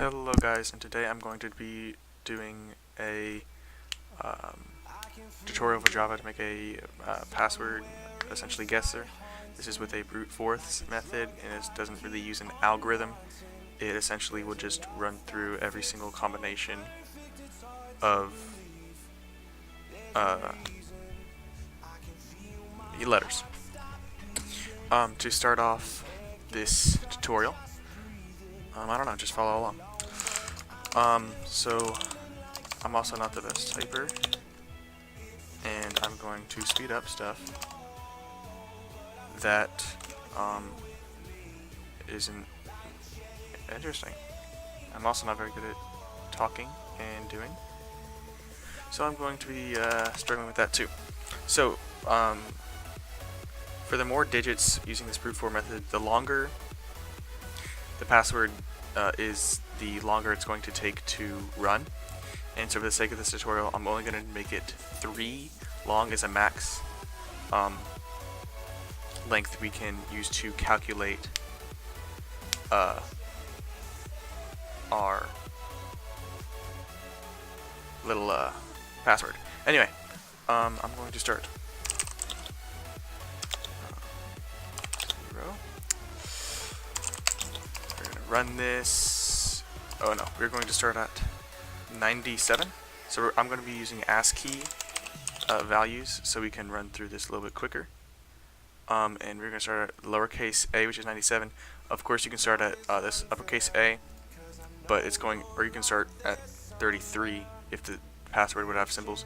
Hello guys, and today I'm going to be doing a tutorial for Java to make a password, essentially guesser. This is with a brute force method, and it doesn't really use an algorithm. It essentially will just run through every single combination of letters. To start off this tutorial, I don't know, just follow along. So I'm also not the best typer, and I'm going to speed up stuff that isn't interesting. I'm also not very good at talking and doing, so I'm going to be struggling with that too. So for the more digits using this brute force method, the longer the password is, the longer it's going to take to run. And so for the sake of this tutorial, I'm only going to make it 3 long as a max length we can use to calculate our little password. Anyway, I'm going to start. 0. We're going to run this. Oh no, we're going to start at 97. So I'm going to be using ASCII values so we can run through this a little bit quicker. And we're going to start at lowercase a, which is 97. Of course, you can start at this uppercase A, but it's going, or you can start at 33 if the password would have symbols.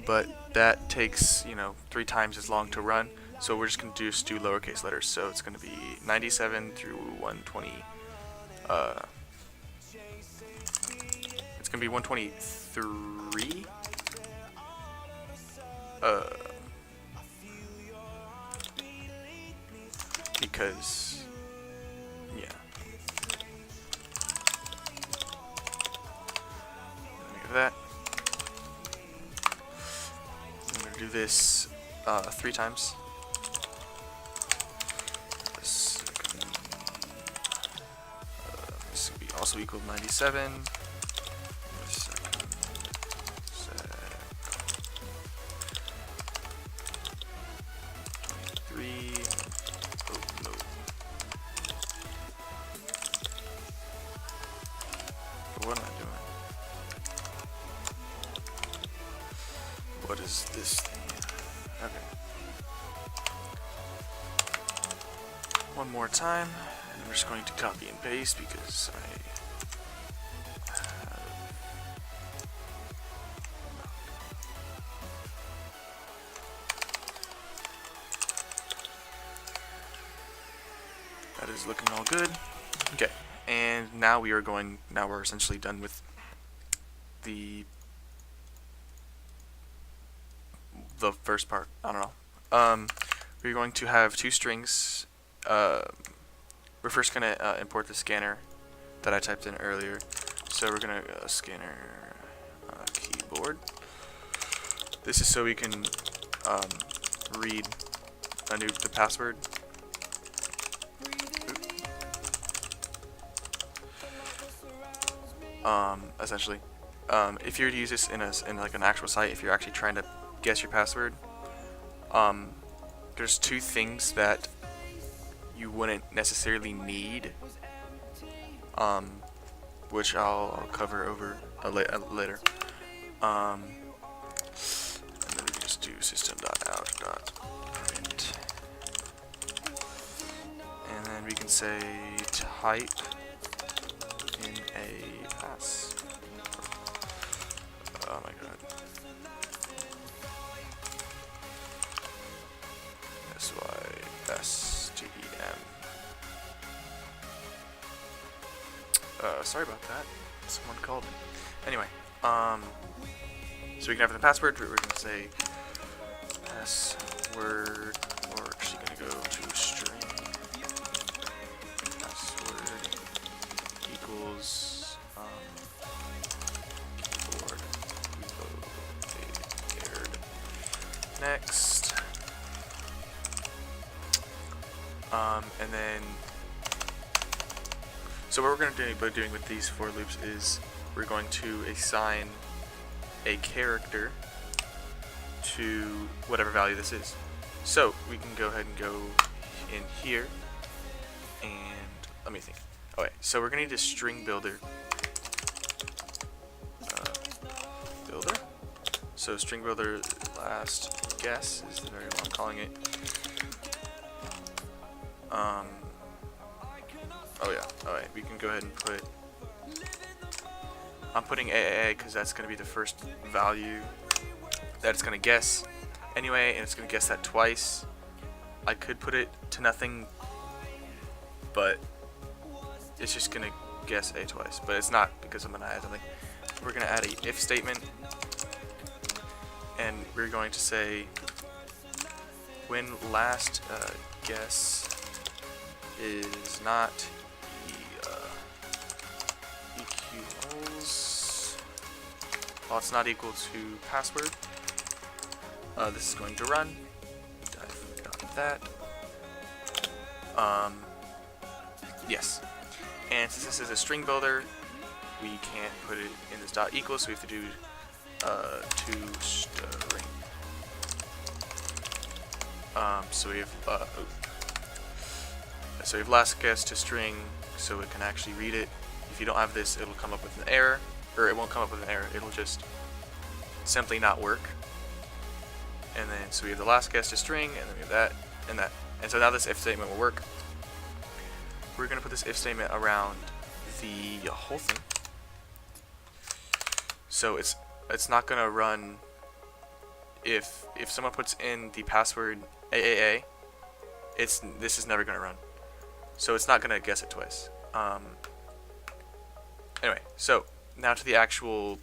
But that takes, 3 times as long to run. So we're just going to do lowercase letters. So it's going to be 97 through 120. It's going to be 123. Because, yeah. Look at that. I'm going to do this 3 times. This will be also equal to 97. What am I doing? What is this thing? Okay. One more time, and I'm just going to copy and paste because that is looking all good. Okay. And now we're essentially done with the first part. I don't know. We're going to have 2 strings. We're first going to import the scanner that I typed in earlier. So we're going to scanner keyboard. This is so we can read the password. Essentially, if you were to use this in like an actual site, if you're actually trying to guess your password, there's 2 things that you wouldn't necessarily need, which I'll cover over later. And then we can just do system.out.print, and then we can say type in a pass. Oh my god. SYSTEM. Sorry about that. Someone called me. Anyway, so we can have the password. We're gonna say password, or we're actually gonna go to string. Password equals keyboard reload. Next. And then So what we're going to be doing with these for loops is we're going to assign a character to whatever value this is. So we can go ahead and go in here and let me think. Okay, so we're going to need a string builder. So string builder last guess is the very what I'm calling it. Oh yeah, alright, we can go ahead and put, I'm putting AAA because that's going to be the first value that it's going to guess anyway, and it's going to guess that twice. I could put it to nothing, but it's just going to guess A twice, but it's not because I'm going to add something. We're going to add a if statement, and we're going to say when last guess is not equals, well, it's not equal to password, this is going to run. I forgot that. Yes. And since this is a string builder, we can't put it in this dot equal, so we have to do to string. So we have so we have last guess to string, so it can actually read it. If you don't have this, it'll come up with an error, or it won't come up with an error. It'll just simply not work. And then so we have the last guess to string, and then we have that and that. And so now this if statement will work. We're gonna put this if statement around the whole thing. So it's not gonna run if someone puts in the password AAA. This is never gonna run. So it's not gonna guess it twice. Anyway, so now to the actual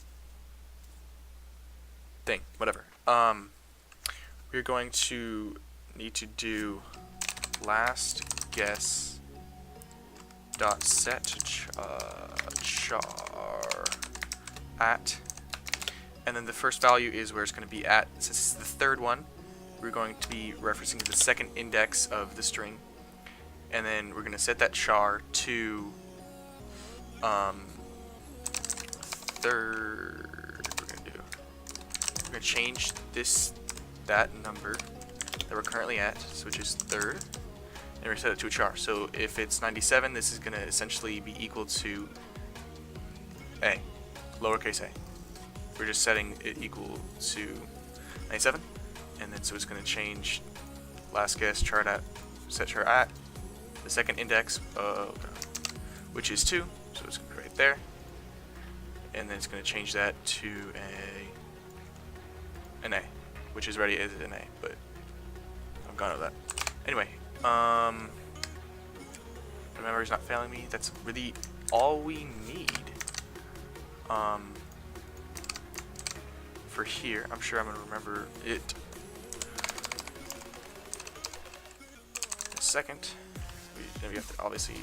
thing, whatever. We're going to need to do last guess dot set char at, and then the first value is where it's going to be at. Since it's the third one, we're going to be referencing the second index of the string, and then we're going to set that char to third. We're going to change that number that we're currently at, so which is third, and we're set it to a char. So if it's 97, this is going to essentially be equal to A, lowercase a. We're just setting it equal to 97, and then so it's going to change last guess chart at, set char at the second index, which is 2, so it's going to be right there, and then it's going to change that to an A, which is ready as an A, but I'm gone over that. Anyway, my memory's not failing me. That's really all we need. For here, I'm sure I'm gonna remember it in a second. Then we have to obviously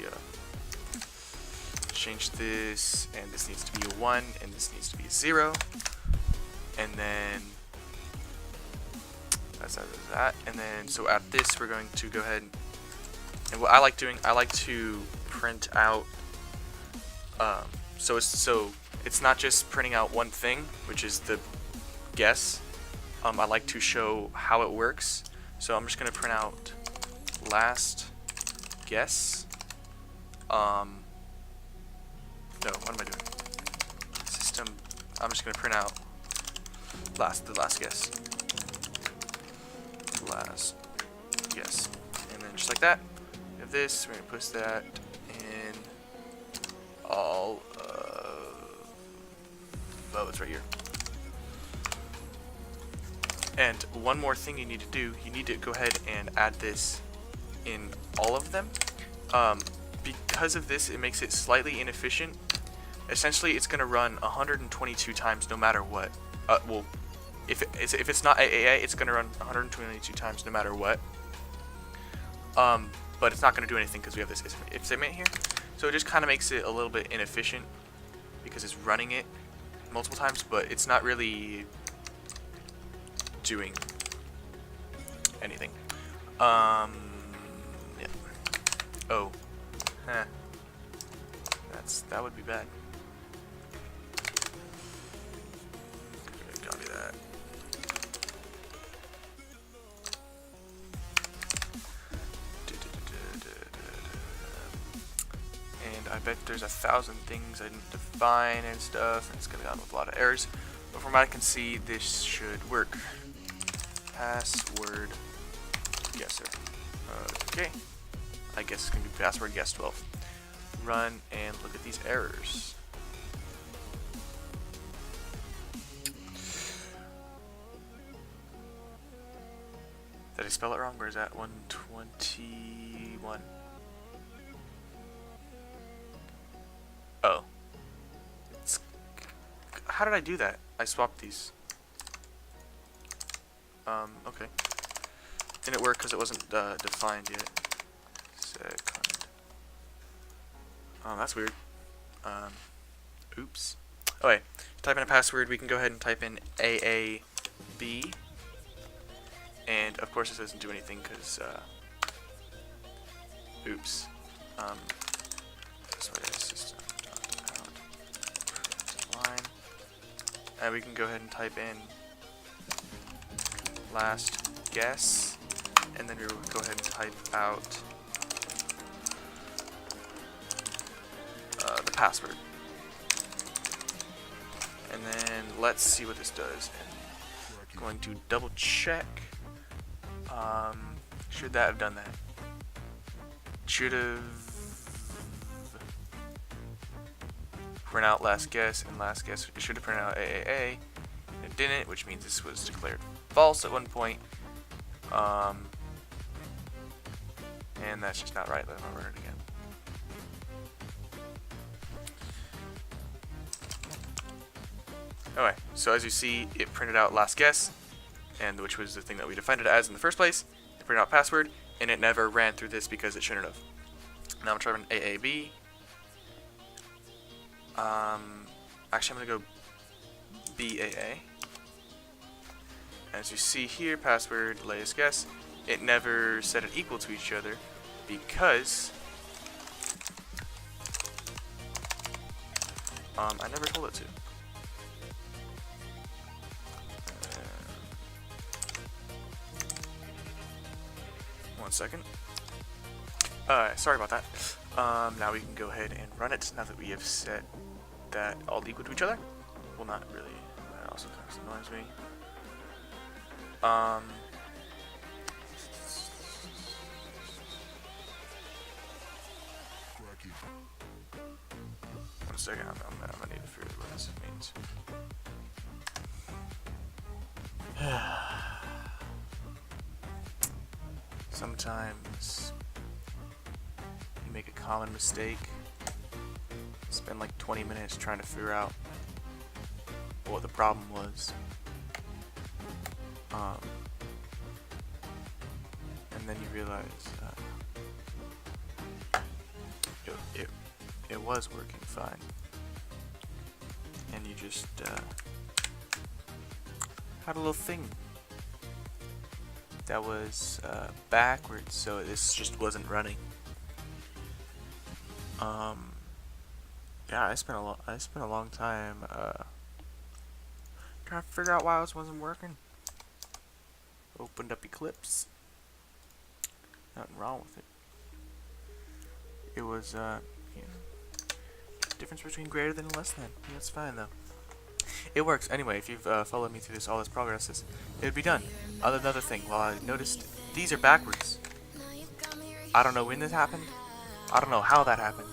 change this, and this needs to be a 1, and this needs to be a 0, and then that's that. And then so at this, we're going to go ahead and what I like doing, I like to print out. So it's not just printing out one thing, which is the guess. I like to show how it works. So I'm just gonna print out last guess. No, what am I doing? System. I'm just gonna print out the last guess. Last guess, and then just like that. We have this. We're gonna push that in all. Oh, it's right here. And one more thing you need to do, you need to go ahead and add this in all of them. Because of this, it makes it slightly inefficient. Essentially, it's going to run 122 times no matter what. Well, if it's not AAA, it's going to run 122 times no matter what. But it's not going to do anything because we have this if statement here. So it just kind of makes it a little bit inefficient because it's running it multiple times, but it's not really doing anything. Yeah. Oh. that would be bad. Copy that. And I bet there's 1,000 things I need to define and stuff, and it's gonna come with a lot of errors. But from what I can see, this should work. Password guesser. Okay. I guess it's gonna be password guess 12. Run and look at these errors. Did I spell it wrong? Where is that? 121. Oh. How did I do that? I swapped these. Okay. Didn't work because it wasn't defined yet. Second. Oh, that's weird. Oops. Okay. Type in a password. We can go ahead and type in AAB. And of course, this doesn't do anything because. Oops. This way, system.out line. And we can go ahead and type in last guess, and then we will go ahead and type out the password. And then let's see what this does. I'm going to double check. Should that have done that? Should have print out last guess, and last guess it should have printed out AAA. It didn't, which means this was declared false at one point. And that's just not right. Let's not run it again. Okay, so as you see, it printed out last guess, and which was the thing that we defined it as in the first place. It printed out password, and it never ran through this because it shouldn't have. Now I'm trying AAB. Actually, I'm gonna go BAA. As you see here, password, latest guess, it never set it equal to each other because I never told it to. One second. Sorry about that. Now we can go ahead and run it now that we have set that all equal to each other. Well, not really. That also kind of annoys me. One second, I'm gonna need to figure out what this means. Sometimes you make a common mistake, spend like 20 minutes trying to figure out what the problem was. And then you realize it was working fine, and you just had a little thing that was backwards, so this just wasn't running. Yeah, I spent a long time trying to figure out why this wasn't working. Opened up Eclipse. Nothing wrong with it. It was, difference between greater than and less than. Yeah, it's fine though. It works. Anyway, if you've followed me through all this progress, it would be done. Another thing, well, I noticed these are backwards. I don't know when this happened. I don't know how that happened.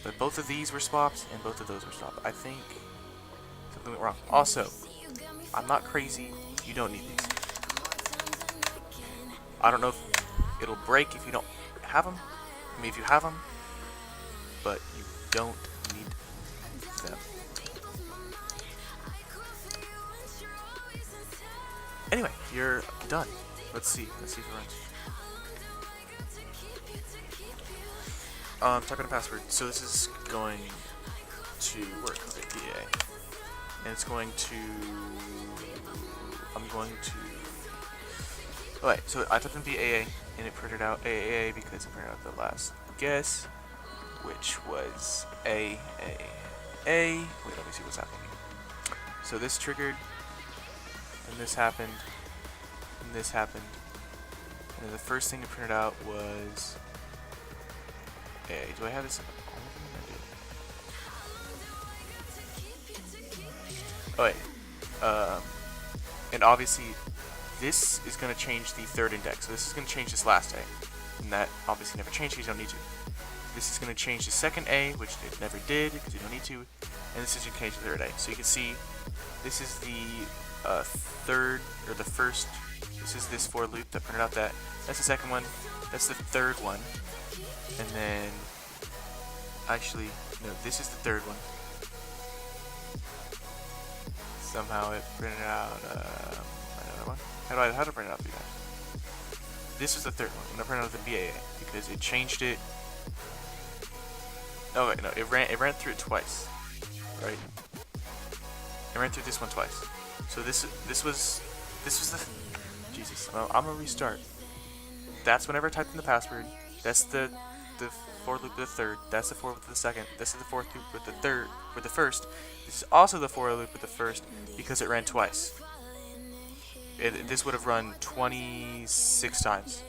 But both of these were swapped, and both of those were swapped. I think something went wrong. Also, I'm not crazy. You don't need these. I don't know if it'll break if you don't have them. I mean, if you have them, but you don't need them. Anyway, you're done. Let's see if it runs. Type in a password. So this is going to work with BA, and it's going to. Alright, so I typed in BAA, and it printed out AAA because it printed out the last guess. which was A. Wait, let me see what's happening. So this triggered, and this happened, and this happened. And then the first thing to print it out was A. Do I have this in all of them? I do. Oh wait. And obviously this is going to change the third index. So this is going to change this last A. And that obviously never changed because you don't need to. This is going to change the second A, which it never did because you don't need to. And this is going to change the third A. So you can see this is the third, or the first. This is this for loop that printed out that. That's the second one. That's the third one. And then, actually, no, this is the third one. Somehow it printed out another one. How to print it out through that? This is the third one. I'm gonna print out the BAA because it changed it. Oh wait, no, it ran through it twice, right? It ran through this one twice. So this was the Jesus. Well, I'm gonna restart. That's whenever I typed in the password. That's the for loop with the third. That's the for loop with the second. This is the fourth loop with the third, with the first. This is also the for loop with the first because it ran twice. This would have run 26 times,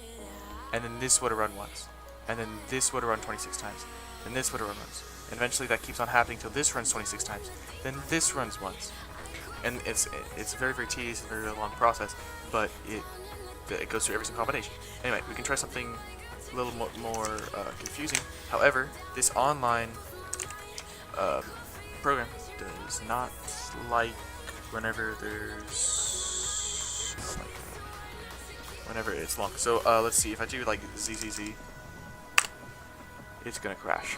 and then this would have run once, and then this would have run 26 times, and this would have run once, and eventually that keeps on happening till this runs 26 times, then this runs once, and it's very, very tedious and very long process, but it goes through every single combination. Anyway, we can try something a little more confusing. However, this online program does not like whenever there's whenever it's long. So let's see, if I do like ZZZ, it's gonna crash.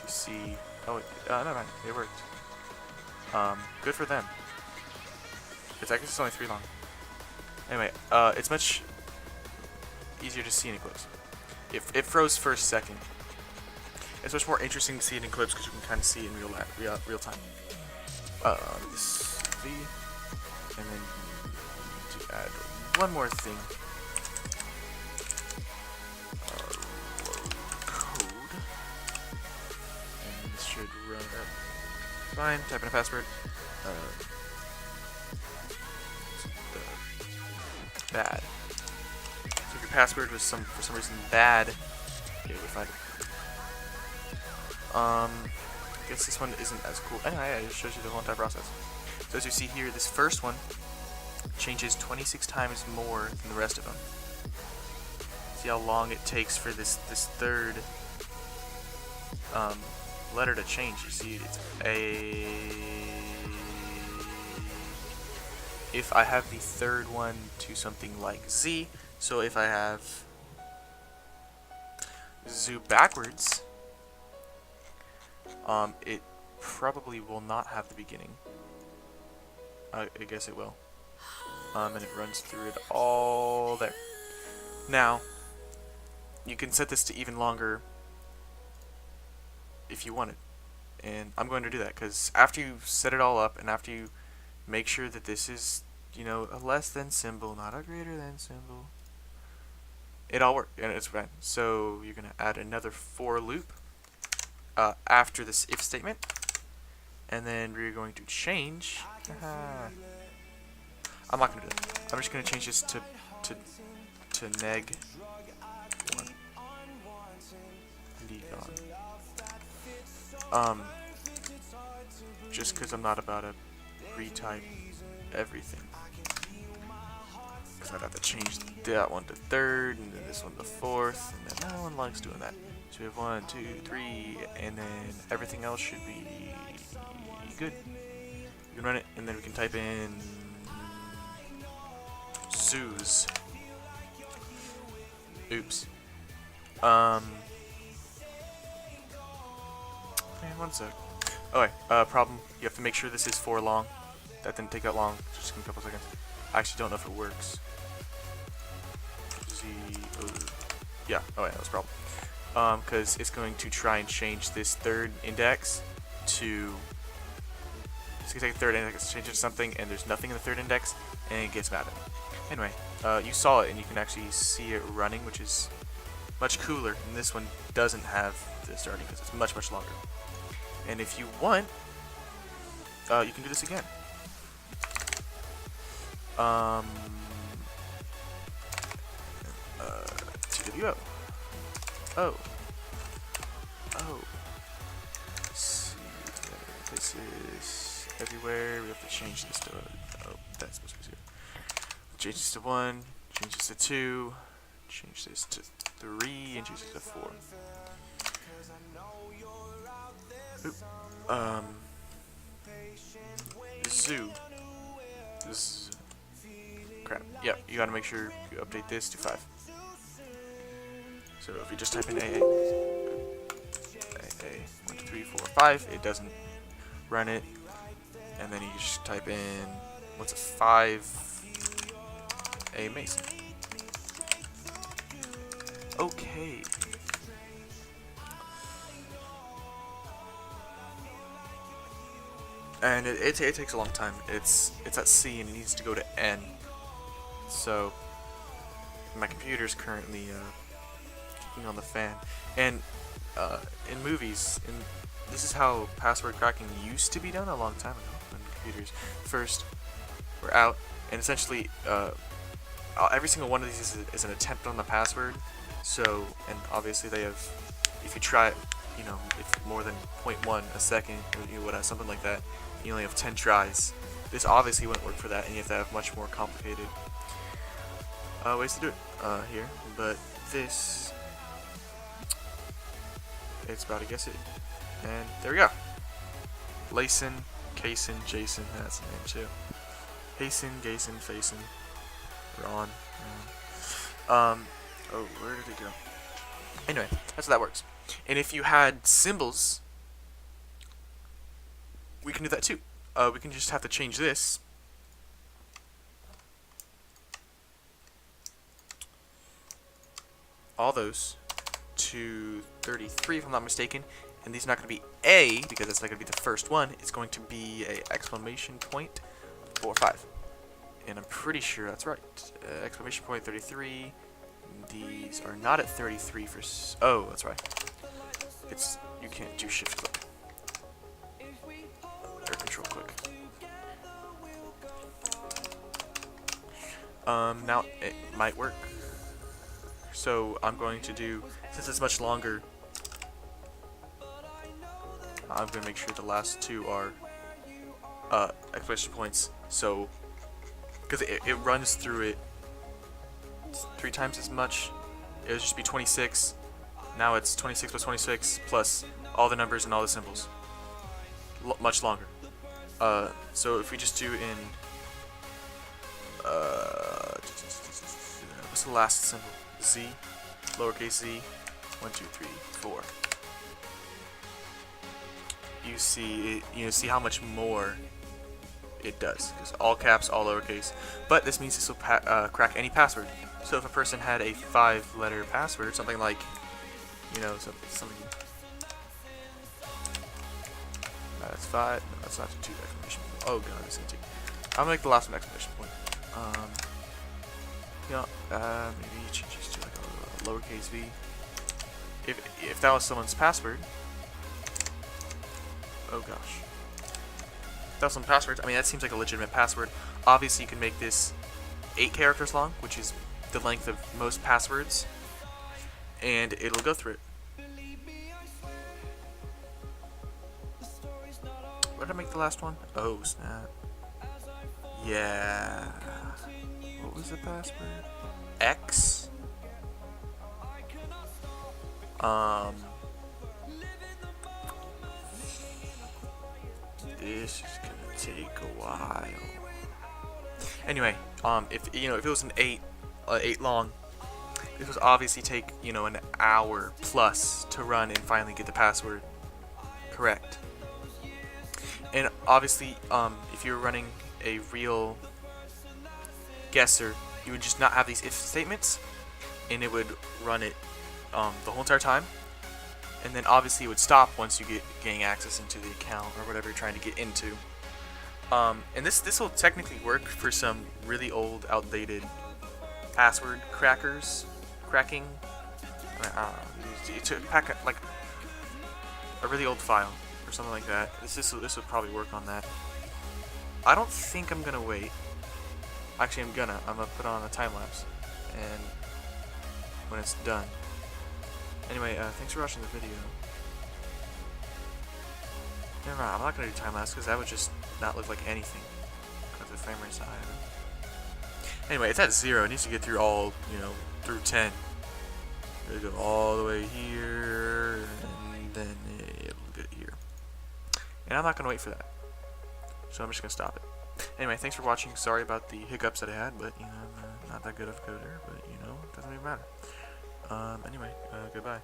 You see, oh, never mind, it worked. Good for them. It's actually only 3 long. Anyway, it's much easier to see in Eclipse. It froze first second. It's much more interesting to see it in Eclipse because you can kind of see it in real time. This V, and then to add one more thing. Load code, and this should run fine. Type in a password. Bad. So if your password was for some reason bad, it would find it. I guess this one isn't as cool. Anyway, it just shows you the whole entire process. So as you see here, this first one changes 26 times more than the rest of them. See how long it takes for this third letter to change. You see, it's A. If I have the third one to something like Z, so if I have Z backwards, it probably will not have the beginning. I guess it will. And it runs through it all there. Now, you can set this to even longer if you wanted. And I'm going to do that, because after you set it all up, and after you make sure that this is, you know, a less than symbol, not a greater than symbol, it all worked, and it's fine. So you're going to add another for loop after this if statement, and then we're going to change. I'm not going to do that. I'm just going to change this to neg 1. Just because I'm not about to retype everything. Because I'd have to change that one to third, and then this one to fourth, and then no one likes doing that. So we have 1, 2, 3, and then everything else should be good. You can run it, and then we can type in zoos. Oops. Man, one sec. Okay, problem. You have to make sure this is for long. That didn't take that long. Just give me a couple seconds. I actually don't know if it works. Yeah. Oh yeah, that was a problem. Because it's going to try and change this third index to. It's gonna take a third index, change it to something, and there's nothing in the third index, and it gets mad at me. Anyway, you saw it, and you can actually see it running, which is much cooler, and this one doesn't have the starting because it's much longer. And if you want, you can do this again. TWO. Oh. Let's see. This is everywhere. We have to change this to. Oh, that's supposed to be 0. Change this to 1. Change this to 2. Change this to 3, and change this to 4. Oop. Zoo. This. Crap. Yep. You gotta make sure you update this to 5. So if you just type in AA, 1, 2, 3, 4, 5, it doesn't run it, and then you just type in what's a 5A Mason. Okay. And it takes a long time. It's at C and it needs to go to N. So my computer's currently kicking on the fan. And in movies, this is how password cracking used to be done a long time ago when computers first were out. And essentially, every single one of these is an attempt on the password. So, and obviously they have, if you try it, you know, if more than 0.1 a second, or you know, whatever, something like that, you only have 10 tries. This obviously wouldn't work for that, and you have to have much more complicated ways to do it here. But this, it's about to guess it. And there we go. Layson, Kaysen, Jason, that's the name too. Hayson, Gayson, Facin, Ron. Oh, where did it go? Anyway, that's how that works. And if you had symbols, we can do that too. We can just have to change this. All those to 33, if I'm not mistaken. And these are not going to be A, because that's not going to be the first one. It's going to be a exclamation point 45. And I'm pretty sure that's right. Exclamation point 33. These are not at 33 for... Oh, that's right. It's... You can't do shift click. Or control click. Now it might work. So I'm going to do... Since it's much longer, I'm going to make sure the last two are exclamation points. So... Because it runs through it 3 times as much. It would just be 26. Now it's 26 plus 26 plus all the numbers and all the symbols. Much longer. So if we just do in what's the last symbol? Z, lowercase z, 1, 2, 3, 4. You see it, see how much more it does. Because all caps, all lowercase. But this means this will crack any password. So if a person had a 5-letter password, something like, something. That's 5. No, that's not 2 exclamation point. Oh god, this is 2. I'm gonna make the last one exclamation point. Maybe change this to like a lowercase v. If that was someone's password. Oh gosh. If that was some passwords. I mean, that seems like a legitimate password. Obviously, you can make this 8 characters long, which is the length of most passwords, and it'll go through it. Where did I make the last one? Oh snap. Yeah. What was the password? X. This is gonna take a while. Anyway, if it was an 8 long, this would obviously take an hour plus to run and finally get the password correct. And obviously, if you're running a real guesser, you would just not have these if statements, and it would run it the whole entire time. And then obviously it would stop once you gain access into the account or whatever you're trying to get into. And this will technically work for some really old, outdated password cracking I don't know. To pack like a really old file or something like that. This would probably work on that. I don't think I'm gonna wait. Actually, I'm gonna put on a time lapse, and when it's done. Anyway, thanks for watching the video. Never mind, I'm not gonna do time lapse because that would just not look like anything because the frame rate's high. Anyway, it's at 0. It needs to get through all, through 10. It'll go all the way here, and then it'll get here. And I'm not gonna wait for that, so I'm just gonna stop it. Anyway, thanks for watching. Sorry about the hiccups that I had, but I'm not that good of a coder, but it doesn't even matter. Anyway, goodbye.